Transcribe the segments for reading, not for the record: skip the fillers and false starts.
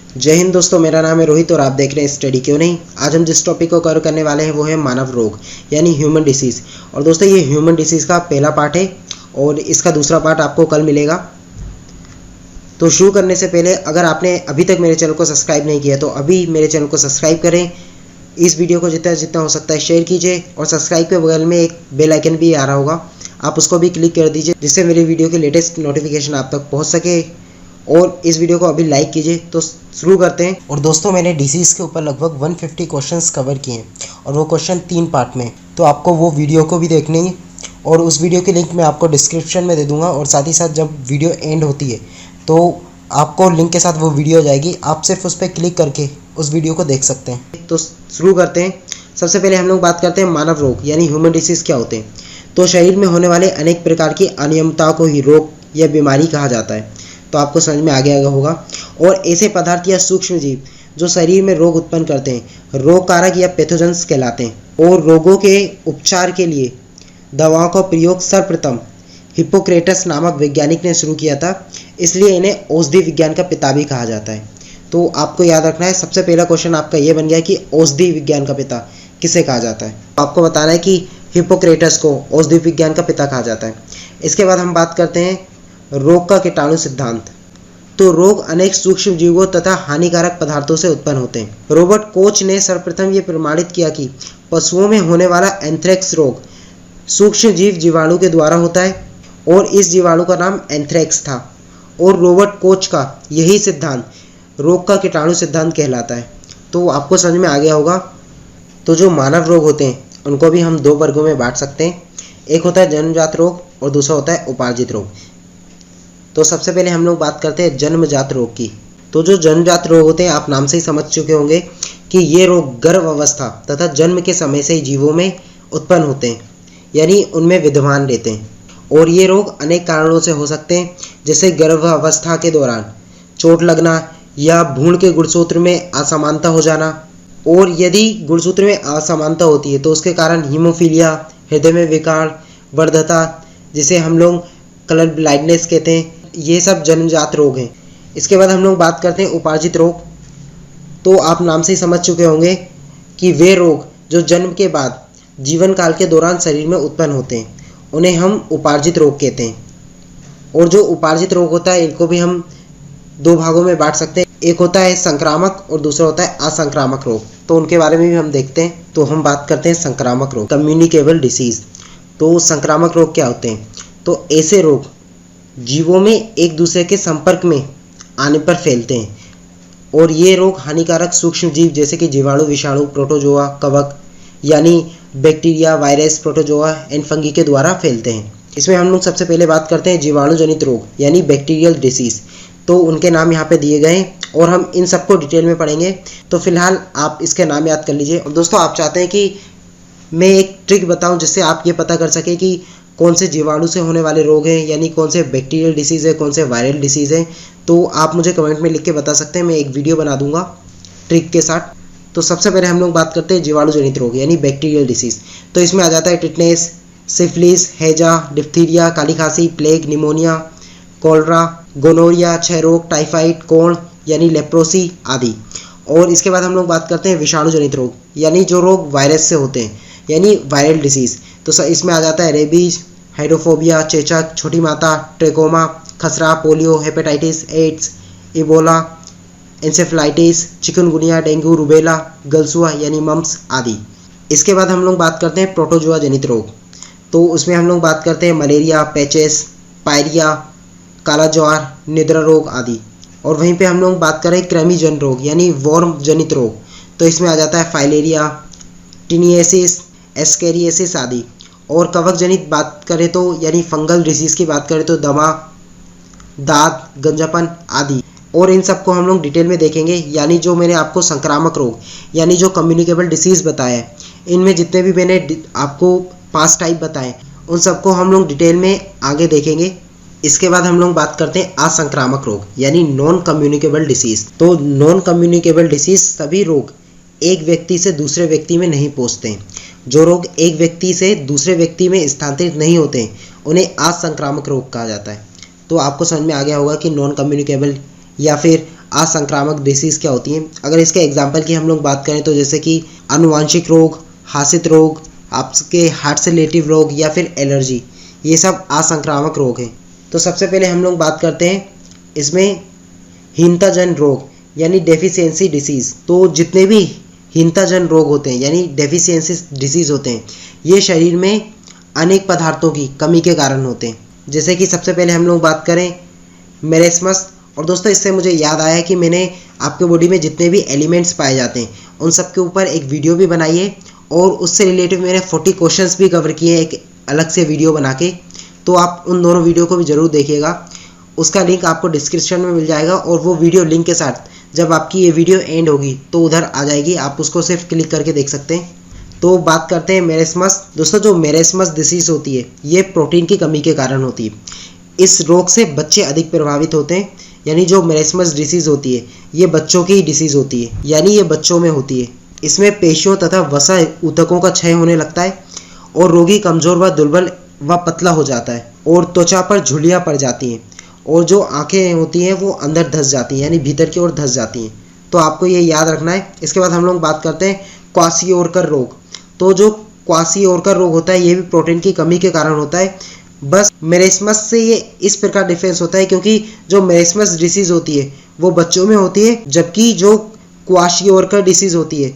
जय हिंद दोस्तों, मेरा नाम है रोहित और आप देख रहे हैं स्टडी क्यों नहीं। आज हम जिस टॉपिक को कवर करने वाले हैं वो है मानव रोग यानी ह्यूमन डिसीज़। और दोस्तों ये ह्यूमन डिसीज़ का पहला पार्ट है और इसका दूसरा पार्ट आपको कल मिलेगा। तो शुरू करने से पहले अगर आपने अभी तक मेरे चैनल को सब्सक्राइब नहीं किया तो अभी मेरे चैनल को सब्सक्राइब करें। इस वीडियो को जितना हो सकता है शेयर कीजिए और सब्सक्राइब के बगल में एक बेल आइकन भी आ रहा होगा, आप उसको भी क्लिक कर दीजिए जिससे मेरी वीडियो के लेटेस्ट नोटिफिकेशन आप तक पहुँच सके। और इस वीडियो को अभी लाइक कीजिए। तो शुरू करते हैं। और दोस्तों मैंने डिसीज़ के ऊपर लगभग 150 क्वेश्चंस कवर किए हैं और वो क्वेश्चन 3 पार्ट में, तो आपको वो वीडियो को भी देखनी है और उस वीडियो की लिंक मैं आपको डिस्क्रिप्शन में दे दूंगा। और साथ ही साथ जब वीडियो एंड होती है तो आपको लिंक के साथ वो वीडियो जाएगी, आप सिर्फ उस पर क्लिक करके उस वीडियो को देख सकते हैं। तो शुरू करते हैं। सबसे पहले हम लोग बात करते हैं मानव रोग यानी ह्यूमन डिसीज़ क्या होते हैं। तो शरीर में होने वाले अनेक प्रकार की अनियमितताओं को ही रोग या बीमारी कहा जाता है। तो आपको समझ में आ गया होगा। और ऐसे पदार्थ या सूक्ष्म जीव जो शरीर में रोग उत्पन्न करते हैं रोग कारक या पैथोजेंस कहलाते हैं। और रोगों के उपचार के लिए दवाओं का प्रयोग सर्वप्रथम हिप्पोक्रेटस नामक वैज्ञानिक ने शुरू किया था, इसलिए इन्हें औषधि विज्ञान का पिता भी कहा जाता है। तो आपको याद रखना है, सबसे पहला क्वेश्चन आपका ये बन गया कि औषधि विज्ञान का पिता किसे कहा जाता है। आपको बताना है कि हिप्पोक्रेटस को औषधि विज्ञान का पिता कहा जाता है। इसके बाद हम बात करते हैं रोग का कीटाणु सिद्धांत। तो रोग अनेक सूक्ष्म जीवों तथा हानिकारक पदार्थों से उत्पन्न होते हैं। रॉबर्ट कोच ने सर्वप्रथम ये प्रमाणित किया कि पशुओं में होने वाला एंथ्रेक्स रोग सूक्ष्म जीव जीवाणु के द्वारा होता है और इस जीवाणु का नाम एंथ्रेक्स था। और रॉबर्ट कोच का यही सिद्धांत रोग का कीटाणु सिद्धांत कहलाता है। तो आपको समझ में आ गया होगा। तो जो मानव रोग होते हैं उनको भी हम 2 वर्गों में बांट सकते हैं। एक होता है जन्मजात रोग और दूसरा होता है उपार्जित रोग। तो सबसे पहले हम लोग बात करते हैं जन्मजात रोग की। तो जो जन्मजात रोग होते हैं आप नाम से ही समझ चुके होंगे कि ये रोग गर्भ अवस्था तथा जन्म के समय से ही जीवों में उत्पन्न होते हैं, यानी उनमें विद्यमान रहते हैं। और ये रोग अनेक कारणों से हो सकते हैं, जैसे गर्भ अवस्था के दौरान चोट लगना या भ्रूण के गुणसूत्र में असमानता हो जाना। और यदि गुणसूत्र में असमानता होती है तो उसके कारण हीमोफीलिया, हृदय में विकार, वर्धता जिसे हम लोग कलर ब्लाइंडनेस कहते हैं, ये सब जन्मजात रोग हैं। इसके बाद हम लोग बात करते हैं उपार्जित रोग। तो आप नाम से ही समझ चुके होंगे कि वे रोग जो जन्म के बाद जीवन काल के दौरान शरीर में उत्पन्न होते हैं उन्हें हम उपार्जित रोग कहते हैं। और जो उपार्जित रोग होता है इनको भी हम 2 भागों में बांट सकते हैं। एक होता है संक्रामक और दूसरा होता है असंक्रामक रोग। तो उनके बारे में भी हम देखते हैं। तो हम बात करते हैं संक्रामक रोग, कम्युनिकेबल डिसीज़। तो संक्रामक रोग क्या होते हैं? तो ऐसे रोग जीवों में एक दूसरे के संपर्क में आने पर फैलते हैं और ये रोग हानिकारक सूक्ष्म जीव जैसे कि जीवाणु, विषाणु, प्रोटोजोआ, कवक यानी bacteria, virus, protozoa and fungi के द्वारा फैलते हैं। इसमें हम लोग सबसे पहले बात करते हैं जीवाणु जनित रोग यानी बैक्टीरियल डिसीज़। तो उनके नाम यहाँ पे दिए गए हैं और हम इन सबको डिटेल में पढ़ेंगे। तो फिलहाल आप इसके नाम याद कर लीजिए। और दोस्तों आप चाहते हैं कि मैं एक ट्रिक बताऊं जिससे आप ये पता कर सकें कि कौन से जीवाणु से होने वाले रोग हैं, यानी कौन से बैक्टीरियल डिसीज़ है, कौन से वायरल डिसीज़ है, तो आप मुझे कमेंट में लिख के बता सकते हैं। मैं एक वीडियो बना दूंगा ट्रिक के साथ। तो सबसे पहले हम लोग बात करते हैं जीवाणु जनित रोग यानी बैक्टीरियल डिसीज़। तो इसमें आ जाता है टिटनेस, सिफिलिस, हैजा, डिप्थीरिया, काली खांसी, प्लेग, निमोनिया, कॉलरा, गोनोरिया, क्षय रोग, टाइफाइड, कोढ़ यानी लेप्रोसी आदि। और इसके बाद हम लोग बात करते हैं विषाणु जनित रोग यानी जो रोग वायरस से होते हैं यानी वायरल डिसीज़। तो इसमें आ जाता है रेबीज, हाइड्रोफोबिया, चेचक, छोटी माता, ट्रेकोमा, खसरा, polio, hepatitis, AIDS, Ebola, encephalitis, chikungunya, dengue, rubella, गलसुआ यानी मम्स आदि। इसके बाद हम लोग बात करते हैं प्रोटोजोआ जनित रोग। तो उसमें हम लोग बात करते हैं मलेरिया, पैचेस, पायरिया, काला ज्वार, निद्रा रोग आदि। और वहीं पे हम लोग बात करें कृमि जन रोग यानी वर्म जनित रोग। तो इसमें आ जाता है फाइलेरिया, टिनियसिस, एस्केरियसिस आदि। और कवक जनित बात करें तो यानी फंगल डिसीज़ की बात करें तो दमा, दाद, गंजापन आदि। और इन सबको हम लोग डिटेल में देखेंगे। यानी जो मैंने आपको संक्रामक रोग यानी जो कम्युनिकेबल डिसीज़ बताया है, इनमें जितने भी मैंने आपको 5 टाइप बताए उन सबको हम लोग डिटेल में आगे देखेंगे। इसके बाद हम लोग बात करते हैं असंक्रामक रोग यानी नॉन कम्युनिकेबल डिसीज़। तो नॉन कम्युनिकेबल डिसीज़ सभी रोग एक व्यक्ति से दूसरे व्यक्ति में नहीं पहुँचते हैं। जो रोग एक व्यक्ति से दूसरे व्यक्ति में स्थानांतरित नहीं होते हैं उन्हें असंक्रामक रोग कहा जाता है। तो आपको समझ में आ गया होगा कि नॉन कम्युनिकेबल या फिर असंक्रामक डिसीज क्या होती हैं। अगर इसके एग्जाम्पल की हम लोग बात करें तो जैसे कि आनुवांशिक रोग, हासित रोग, आपके हार्ट से रिलेटिव रोग या फिर एलर्जी, ये सब असंक्रामक रोग हैं। तो सबसे पहले हम लोग बात करते हैं इसमें हीनताजन रोग यानी डेफिशिएंसी डिसीज़। तो जितने भी हीनताजन रोग होते हैं यानी डेफिशिएंसी डिसीज़ होते हैं, ये शरीर में अनेक पदार्थों की कमी के कारण होते हैं। जैसे कि सबसे पहले हम लोग बात करें मेरेस्मस। और दोस्तों इससे मुझे याद आया कि मैंने आपके बॉडी में जितने भी एलिमेंट्स पाए जाते हैं उन सब के ऊपर एक वीडियो भी बनाई है और उससे रिलेटेड मैंने 40 क्वेश्चंस भी कवर किए हैं एक अलग से वीडियो बना के। तो आप उन दोनों वीडियो को भी ज़रूर देखिएगा, उसका लिंक आपको डिस्क्रिप्शन में मिल जाएगा और वो वीडियो लिंक के साथ जब आपकी ये वीडियो एंड होगी तो उधर आ जाएगी, आप उसको सिर्फ क्लिक करके देख सकते हैं। तो बात करते हैं मेरेस्मस। दोस्तों जो मेरेस्मस डिसीज़ होती है ये प्रोटीन की कमी के कारण होती है। इस रोग से बच्चे अधिक प्रभावित होते हैं, यानी जो मेरेस्मस डिसीज़ होती है ये बच्चों की डिसीज़ होती है, यानी ये बच्चों में होती है। इसमें पेशियों तथा वसा ऊतकों का क्षय होने लगता है और रोगी कमज़ोर व दुर्बल व पतला हो जाता है और त्वचा पर झुर्रियाँ पड़ जाती हैं और जो आंखें होती हैं वो अंदर धंस जाती हैं, यानी भीतर की ओर धंस जाती हैं। तो आपको ये याद रखना है। इसके बाद हम लोग बात करते हैं क्वासियोरकर रोग। तो जो क्वासियोरकर रोग होता है ये भी प्रोटीन की कमी के कारण होता है। बस मेरेस्मस से ये इस प्रकार डिफरेंस होता है क्योंकि जो मेरेस्मस डिसीज़ होती है वो बच्चों में होती है, जबकि जो क्वासियोरकर डिसीज़ होती है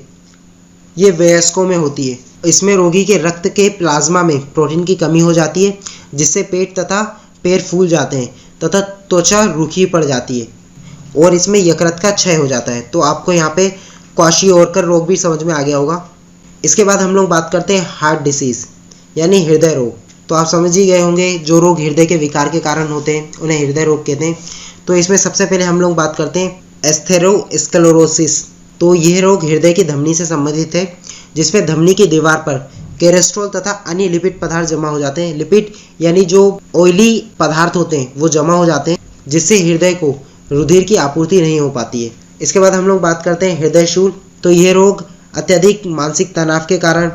ये वयस्कों में होती है। इसमें रोगी के रक्त के प्लाज्मा में प्रोटीन की कमी हो जाती है जिससे पेट तथा पैर फूल जाते हैं तथा त्वचा रूखी पड़ जाती है और इसमें यकृत का क्षय हो जाता है। तो आपको यहाँ पे क्वासियोरकर रोग भी समझ में आ गया होगा। इसके बाद हम लोग बात करते हैं हार्ट डिसीज़ यानी हृदय रोग। तो आप समझ ही गए होंगे जो रोग हृदय के विकार के कारण होते हैं उन्हें हृदय रोग कहते हैं। तो इसमें सबसे पहले हम लोग बात करते हैं एस्थेरोस्क्लेरोसिस। तो यह रोग हृदय की धमनी से संबंधित है जिसमें धमनी की दीवार पर कोलेस्ट्रॉल तथा अन्य लिपिड पदार्थ जमा हो जाते हैं। लिपिड यानी जो ऑयली पदार्थ होते हैं वो जमा हो जाते हैं जिससे हृदय को रुधिर की आपूर्ति नहीं हो पाती है। इसके बाद हम लोग बात करते हैं हृदय शूल। तो यह रोग अत्यधिक मानसिक तनाव के कारण,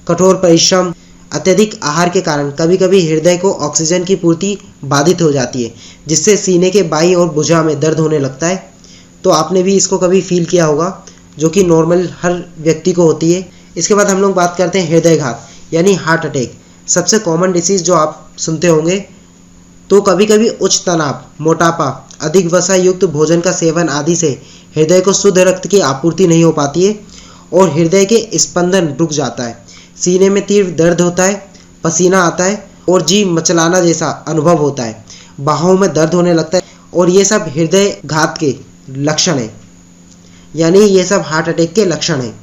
कठोर परिश्रम, अत्यधिक आहार के कारण कभी कभी हृदय को ऑक्सीजन की पूर्ति बाधित हो जाती है जिससे सीने के बाईं और भुजा में दर्द होने लगता है। तो आपने भी इसको कभी फील किया होगा, जो कि नॉर्मल हर व्यक्ति को होती है। इसके बाद हम लोग बात करते हैं हृदयघात यानी हार्ट अटैक। सबसे कॉमन डिसीज़ जो आप सुनते होंगे। तो कभी कभी उच्च तनाव, मोटापा, अधिक वसा युक्त भोजन का सेवन आदि से हृदय को शुद्ध रक्त की आपूर्ति नहीं हो पाती है और हृदय के स्पंदन रुक जाता है, सीने में तीव्र दर्द होता है, पसीना आता है और जी मचलाना जैसा अनुभव होता है, बाहों में दर्द होने लगता है और ये सब हृदय घात के लक्षण हैं, यानी ये सब हार्ट अटैक के लक्षण हैं।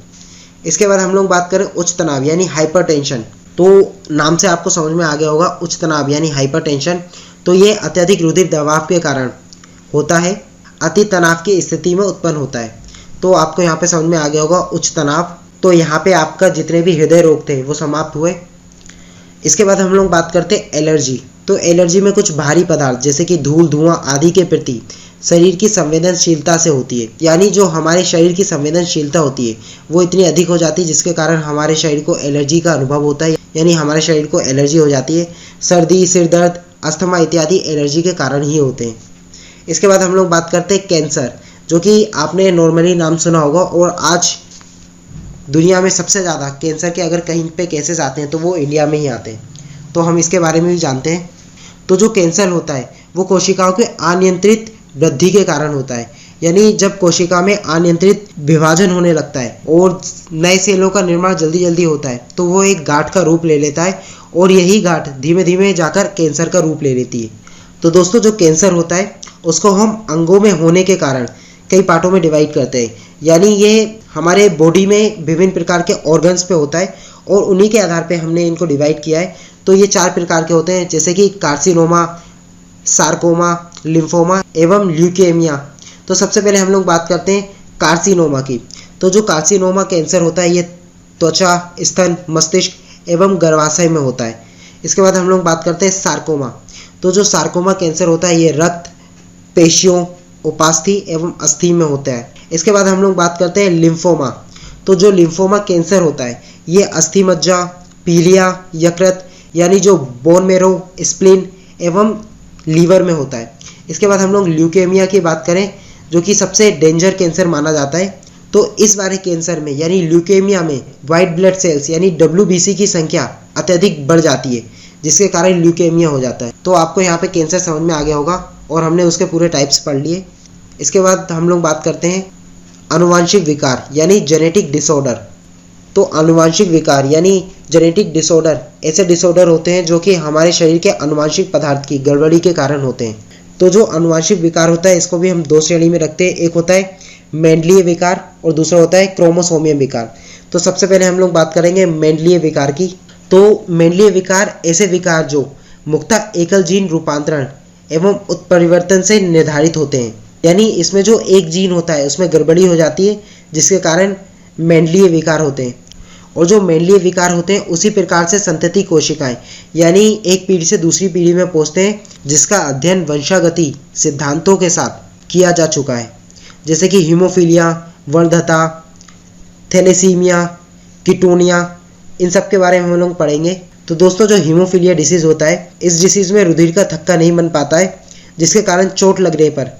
इसके बाद हम लोग बात करें उच्च तनाव यानी हाइपरटेंशन। तो नाम से आपको समझ में आ गया होगा उच्च तनाव यानी हाइपरटेंशन। तो ये अत्यधिक रुधिर दबाव के कारण होता है, अति तनाव की स्थिति में उत्पन्न होता है। तो आपको यहाँ पे समझ में आ गया होगा उच्च तनाव। तो यहाँ पे आपका जितने भी हृदय रोग थे वो समाप्त हुए। इसके बाद हम लोग बात करते हैं एलर्जी। तो एलर्जी में कुछ भारी पदार्थ जैसे कि धूल, धुआं आदि के प्रति शरीर की संवेदनशीलता से होती है, यानी जो हमारे शरीर की संवेदनशीलता होती है वो इतनी अधिक हो जाती है जिसके कारण हमारे शरीर को एलर्जी का अनुभव होता है, यानी हमारे शरीर को एलर्जी हो जाती है। सर्दी, सिर दर्द, अस्थमा इत्यादि एलर्जी के कारण ही होते हैं। इसके बाद हम लोग बात करते हैं कैंसर, जो कि आपने नॉर्मली नाम सुना होगा और आज दुनिया में सबसे ज़्यादा कैंसर के अगर कहीं पे केसेस आते हैं तो वो इंडिया में ही आते हैं। तो हम इसके बारे में भी जानते हैं। तो जो कैंसर होता है वो कोशिकाओं के अनियंत्रित वृद्धि के कारण होता है, यानी जब कोशिका में अनियंत्रित विभाजन होने लगता है और नए सेलों का निर्माण जल्दी जल्दी होता है तो वो एक गांठ का रूप ले लेता है और यही गांठ धीमे धीमे जाकर कैंसर का रूप ले लेती है। तो दोस्तों जो कैंसर होता है उसको हम अंगों में होने के कारण कई पार्टों में डिवाइड करते हैं, यानी ये हमारे बॉडी में विभिन्न प्रकार के ऑर्गन्स पे होता है और उन्हीं के आधार पे हमने इनको डिवाइड किया है। तो ये 4 प्रकार के होते हैं जैसे कि कार्सिनोमा, सार्कोमा, लिम्फोमा एवं ल्यूकेमिया। तो सबसे पहले हम लोग बात करते हैं कार्सिनोमा की। तो जो कार्सिनोमा कैंसर होता है ये त्वचा, स्तन, मस्तिष्क एवं गर्भाशय में होता है। इसके बाद हम लोग बात करते हैं सार्कोमा। तो जो सार्कोमा कैंसर होता है ये रक्त, पेशियों, उपास्थि एवं अस्थि में होता है। इसके बाद हम लोग बात करते हैं लिम्फोमा। तो जो लिम्फोमा कैंसर होता है ये अस्थि मज्जा, पीलिया, यकृत यानी जो बोन मेरो, स्प्लीन एवं लीवर में होता है। इसके बाद हम लोग ल्यूकेमिया की बात करें जो कि सबसे डेंजर कैंसर माना जाता है। तो इस वाले कैंसर में यानी ल्यूकेमिया में वाइट ब्लड सेल्स यानी WBC की संख्या अत्यधिक बढ़ जाती है, जिसके कारण ल्यूकेमिया हो जाता है। तो आपको यहाँ पे कैंसर समझ में आ गया होगा और हमने उसके पूरे टाइप्स पढ़ लिए। इसके बाद हम लोग बात करते हैं आनुवांशिक विकार यानी जेनेटिक डिसऑर्डर। तो आनुवांशिक विकार यानी जेनेटिक डिसऑर्डर ऐसे डिसऑर्डर होते हैं जो कि हमारे शरीर के आनुवांशिक पदार्थ की गड़बड़ी के कारण होते हैं। तो जो आनुवांशिक विकार होता है इसको भी हम दो श्रेणी में रखते हैं, एक होता है मेंडलीय विकार और दूसरा होता है क्रोमोसोमियम विकार। तो सबसे पहले हम लोग बात करेंगे मेंडलीय विकार की। तो मेंडलीय विकार ऐसे विकार जो मुख्यतः एकल जीन रूपांतरण एवं उत्परिवर्तन से निर्धारित होते हैं, यानी इसमें जो एक जीन होता है उसमें गड़बड़ी हो जाती है जिसके कारण मेंडलीय विकार होते हैं। और जो मेंडलीय विकार होते हैं उसी प्रकार से संतति कोशिकाएं यानी एक पीढ़ी से दूसरी पीढ़ी में पहुंचते हैं, जिसका अध्ययन वंशागति सिद्धांतों के साथ किया जा चुका है, जैसे कि हीमोफीलिया, वर्णधता, थैलेसीमिया, कीटोनिया, इन सब के बारे में हम लोग पढ़ेंगे। तो दोस्तों जो हीमोफीलिया डिसीज़ होता है, इस डिसीज़ में रुधिर का थक्का नहीं बन पाता है, जिसके कारण चोट लगने पर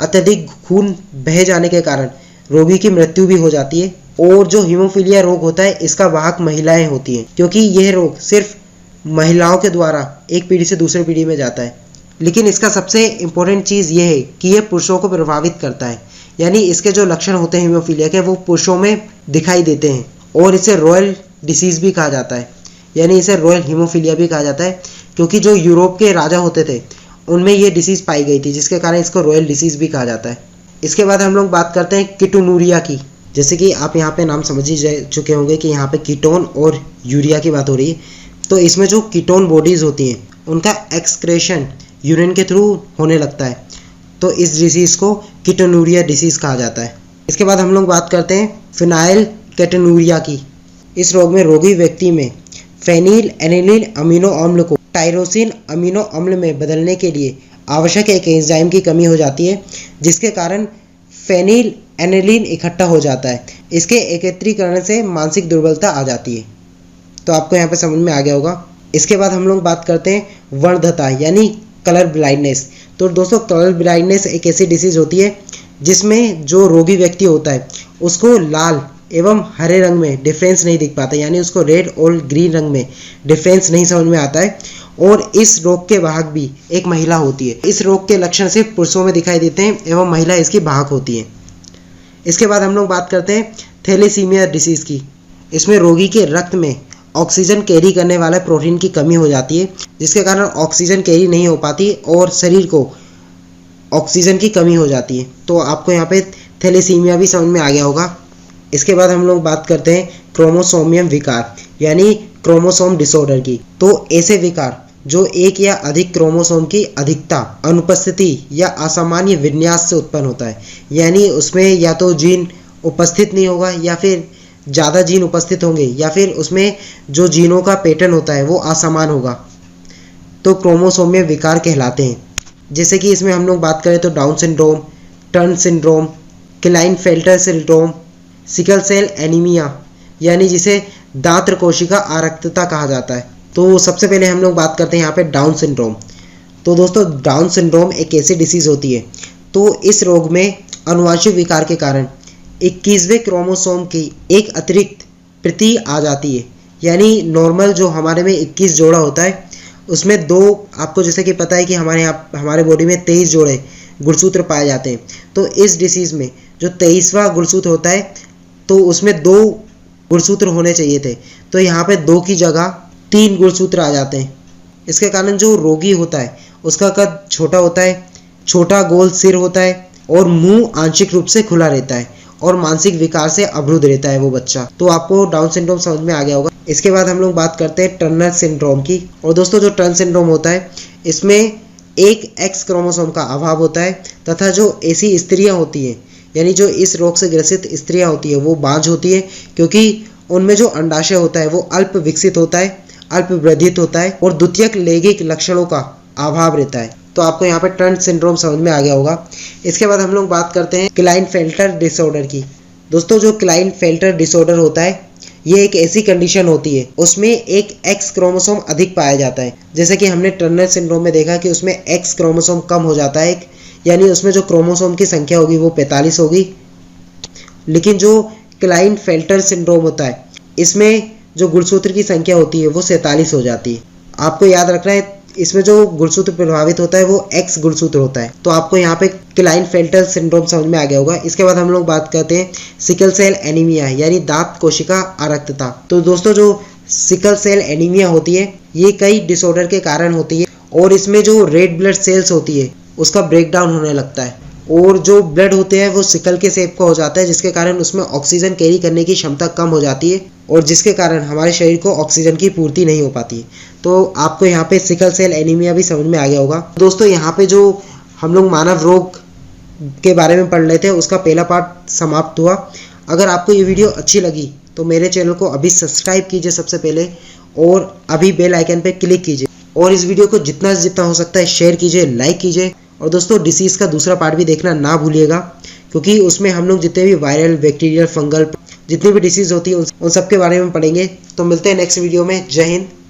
अत्यधिक खून बह जाने के कारण रोगी की मृत्यु भी हो जाती है। और जो हीमोफीलिया रोग होता है इसका वाहक महिलाएं होती हैं, क्योंकि यह रोग सिर्फ महिलाओं के द्वारा एक पीढ़ी से दूसरी पीढ़ी में जाता है। लेकिन इसका सबसे इम्पोर्टेंट चीज़ ये है कि यह पुरुषों को प्रभावित करता है, यानी इसके जो लक्षण होते हैं हीमोफीलिया के वो पुरुषों में दिखाई देते हैं। और इसे रॉयल डिसीज़ भी कहा जाता है, यानी इसे रॉयल हीमोफीलिया भी कहा जाता है, क्योंकि जो यूरोप के राजा होते थे उनमें ये डिसीज़ पाई गई थी, जिसके कारण इसको रॉयल डिसीज़ भी कहा जाता है। इसके बाद हम लोग बात करते हैं कीटोनूरिया की। जैसे कि आप यहाँ पे नाम समझ ही चुके होंगे कि यहाँ पे कीटोन और यूरिया की बात हो रही है। तो इसमें जो कीटोन बॉडीज़ होती हैं उनका एक्सक्रेशन यूरिन के थ्रू होने लगता है, तो इस डिसीज़ को कीटोनूरिया डिसीज़ कहा जाता है। इसके बाद हम लोग बात करते हैं फिनाइल केटोनूरिया की। इस रोग में रोगी व्यक्ति में फेनिल एनिलीन अमीनो अम्ल को टायरोसिन अमीनो अम्ल में बदलने के लिए आवश्यक एक एंजाइम की कमी हो जाती है, जिसके कारण फेनिल एनिलीन इकट्ठा हो जाता है। इसके एकत्रीकरण से मानसिक दुर्बलता आ जाती है। तो आपको यहाँ पे समझ में आ गया होगा। इसके बाद हम लोग बात करते हैं वर्णधता यानी कलर ब्लाइंडनेस। तो दोस्तों कलर ब्लाइंडनेस एक ऐसी डिसीज़ होती है जिसमें जो रोगी व्यक्ति होता है उसको लाल एवं हरे रंग में डिफरेंस नहीं दिख पाता, यानी उसको रेड और ग्रीन रंग में डिफरेंस नहीं समझ में आता है। और इस रोग के वाहक भी एक महिला होती है। इस रोग के लक्षण सिर्फ पुरुषों में दिखाई देते हैं एवं महिला इसकी वाहक होती है। इसके बाद हम लोग बात करते हैं थैलेसीमिया डिसीज़ की। इसमें रोगी के रक्त में ऑक्सीजन कैरी करने वाला प्रोटीन की कमी हो जाती है, जिसके कारण ऑक्सीजन कैरी नहीं हो पाती और शरीर को ऑक्सीजन की कमी हो जाती है। तो आपको यहाँ पे थैलेसीमिया भी समझ में आ गया होगा। इसके बाद हम लोग बात करते हैं क्रोमोसोमियम विकार यानी क्रोमोसोम डिसऑर्डर की। तो ऐसे विकार जो एक या अधिक क्रोमोसोम की अधिकता, अनुपस्थिति या असामान्य विन्यास से उत्पन्न होता है, यानी उसमें या तो जीन उपस्थित नहीं होगा या फिर ज़्यादा जीन उपस्थित होंगे या फिर उसमें जो जीनों का पैटर्न होता है वो असमान होगा, तो क्रोमोसोमियम विकार कहलाते हैं। जैसे कि इसमें हम लोग बात करें तो Down syndrome, Turner syndrome, Klinefelter syndrome, sickle cell anaemia यानी जिसे दांत्र कोशिका आरक्तता कहा जाता है। तो सबसे पहले हम लोग बात करते हैं यहाँ पे डाउन सिंड्रोम। तो दोस्तों डाउन सिंड्रोम एक ऐसी डिसीज़ होती है, तो इस रोग में आनुवंशिक विकार के कारण 21वें क्रोमोसोम की एक अतिरिक्त प्रति आ जाती है, यानी नॉर्मल जो हमारे में 21 जोड़ा होता है उसमें दो, आपको जैसे कि पता है कि हमारे बॉडी में 23 जोड़े गुणसूत्र पाए जाते हैं। तो इस डिसीज़ में जो 23वां गुणसूत्र होता है तो उसमें 2 गुणसूत्र होने चाहिए थे, तो यहाँ पे 2 की जगह 3 गुणसूत्र आ जाते हैं। इसके कारण जो रोगी होता है उसका कद छोटा होता है, छोटा गोल सिर होता है और मुंह आंशिक रूप से खुला रहता है और मानसिक विकार से अवरुद्ध रहता है वो बच्चा। तो आपको डाउन सिंड्रोम समझ में आ गया होगा। इसके बाद हम लोग बात करते हैं टर्नर सिंड्रोम की। और दोस्तों जो टर्न सिंड्रोम होता है इसमें एक एक्स क्रोमोसोम का अभाव होता है तथा जो ऐसी स्त्रियां होती हैं, यानी जो इस रोग से ग्रसित स्त्रियां होती है वो बांझ होती है, क्योंकि उनमें जो अंडाशय होता है वो अल्प विकसित होता है, अल्प वर्धित होता है और द्वितीयक लैंगिक लक्षणों का अभाव रहता है। तो आपको यहाँ पे टर्न सिंड्रोम समझ में आ गया होगा। इसके बाद हम लोग बात करते हैं क्लाइनफेल्टर डिसऑर्डर की। दोस्तों जो क्लाइनफेल्टर डिसऑर्डर होता है ये एक ऐसी कंडीशन होती है उसमें एक एक्स क्रोमोसोम अधिक पाया जाता है। जैसे कि हमने टर्नर सिंड्रोम में देखा कि उसमें एक्स क्रोमोसोम कम हो जाता है यानी उसमें जो क्रोमोसोम की संख्या होगी वो 45 होगी। लेकिन जो क्लाइनफेल्टर सिंड्रोम होता है, इसमें जो गुणसूत्र की संख्या होती है वो 47 हो जाती है। आपको याद रखना है, इसमें जो गुणसूत्र प्रभावित होता है वो एक्स गुणसूत्र होता है। तो आपको यहाँ पे क्लाइनफेल्टर सिंड्रोम समझ में आ गया होगा। इसके बाद हम लोग बात करते हैं सिकल सेल एनीमिया यानी दांत कोशिका आरक्तता। तो दोस्तों जो सिकल सेल एनीमिया होती है ये कई डिसऑर्डर के कारण होती है और इसमें जो रेड ब्लड सेल्स होती है उसका ब्रेकडाउन होने लगता है और जो ब्लड होते हैं वो सिकल के शेप का हो जाता है, जिसके कारण उसमें ऑक्सीजन कैरी करने की क्षमता कम हो जाती है और जिसके कारण हमारे शरीर को ऑक्सीजन की पूर्ति नहीं हो पाती है। तो आपको यहाँ पे सिकल सेल एनीमिया भी समझ में आ गया होगा। दोस्तों यहाँ पे जो हम लोग मानव रोग के बारे में पढ़ लेते हैं उसका पहला पार्ट समाप्त हुआ। अगर आपको ये वीडियो अच्छी लगी तो मेरे चैनल को अभी सब्सक्राइब कीजिए सबसे पहले और अभी बेल आइकन पे क्लिक कीजिए और इस वीडियो को जितना से जितना हो सकता है शेयर कीजिए, लाइक कीजिए। और दोस्तों डिसीज़ का दूसरा पार्ट भी देखना ना भूलिएगा, क्योंकि उसमें हम लोग जितने भी वायरल, बैक्टीरियल, फंगल जितनी भी डिसीज़ होती है उन सब के बारे में पढ़ेंगे। तो मिलते हैं नेक्स्ट वीडियो में। जय हिंद।